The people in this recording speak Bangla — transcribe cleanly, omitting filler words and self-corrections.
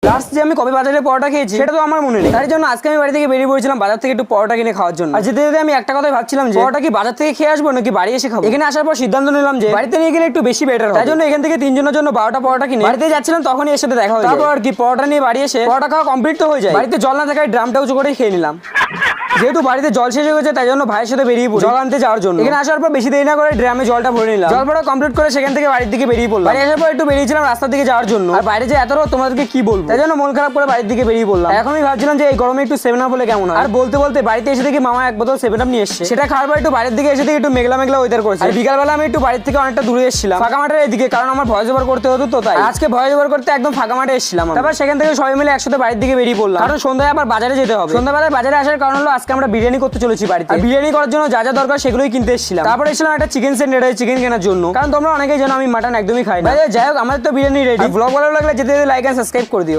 লাস্ট যে আমি কবে বাজারে পরোটা খেয়েছি সেটা তো আমার মনে নেই। তার জন্য আজকে আমি বাড়ি থেকে বেরিয়ে পড়েছিলাম বাজার থেকে একটু পরোটা কিনে খাওয়ার জন্য। আর যেতে যেতে আমি একটা কথাই ভাবছিলাম যে পরোটা কি বাজার থেকে খেয়ে আসবো নাকি বাড়ি এসে খাবো। এখানে আসার পর সিদ্ধান্ত নিলাম যে বাড়িতে নিয়ে গেলে একটু বেশি বেটার হয়। তাই জন্য এখান থেকে 3 জনের জন্য 12টা পরোটা কিনে বাড়িতে যাচ্ছিলাম, তখনই এর সাথে দেখা হয়ে যায়। তারপর আর কি পরোটা নিয়ে বাড়ি এসে পরোটা খাওয়া কমপ্লিট তো হয়ে যায়। বাড়িতে জল না থাকায় ড্রামটা উঁচু করে খেয়ে নিলাম। যেহেতু বাড়িতে জল শেষ হয়ে গেছে তাই জন্য ভাইয়ের সাথে বেরিয়ে পড়ি জল আনতে যাওয়ার জন্য। এখানে আসার পর বেশি দেরি না করে ড্রামে জলটা ভরে নিলাম। জল ভরা কমপ্লিট করে সেখান থেকে বাড়ির দিকে বেরিয়ে পড়লাম। বাড়ি আসার পর একটু বেরিয়েছিলাম রাস্তার দিকে যাওয়ার জন্য। আর বাইরে যে এত রোদ তোমাদেরকে কি বলবো, তাই জন্য মন খারাপ করে বাড়ির দিকে বেরিয়ে পড়লাম। এখন আমি ভাবছিলাম যে এই গরমে একটু 7 আপ হলে কেমন হয়। আর বলতে বলতে বাড়িতে এসে দেখি মামা এক বোতল 7 আপ নিয়ে এসেছে। সেটা খাওয়ার পর একটু বাইরের দিকে এসে দেখি একটু মেঘলা মেঘলা ওয়েদার করেছে। আর বিকালবেলা আমি একটু বাড়ির থেকে অনেকটা দূরে এসেছিলাম, ফাঁকা মাঠের এদিকে, কারণ আমার ভয়েস ওভার করতে হতো তো তাই। আজকে ভয়েস ওভার করতে একদম ফাঁকা মাঠে এসেছিলাম। তারপর সেখান থেকে সবাই মিলে একসাথে বাড়ির দিকে বেরিয়ে পড়লাম, কারণ সন্ধ্যায় আবার বাজারে যেতে হবে। সন্ধ্যাবেলায় বাজারে আসার কারণ হলো আজকে আমরা বিরিয়ানি করতে চলেছি বাড়িতে। আর বিরিয়ানি করার জন্য যা যা দরকার সেগুলোই কিনতে এসেছিলাম। তারপরে এসেছিলাম একটা চিকেন সেন্টারে চিকেন কেনার জন্য, কারণ তোমরা অনেকেই জানো আমি মাটন একদমই খাই না। যাই হোক, আমাদের তো বিরিয়ানি রেডি। ব্লগ ভালো লাগলে যেতে লাইক এন্ড সাবস্ক্রাইব করে দিও।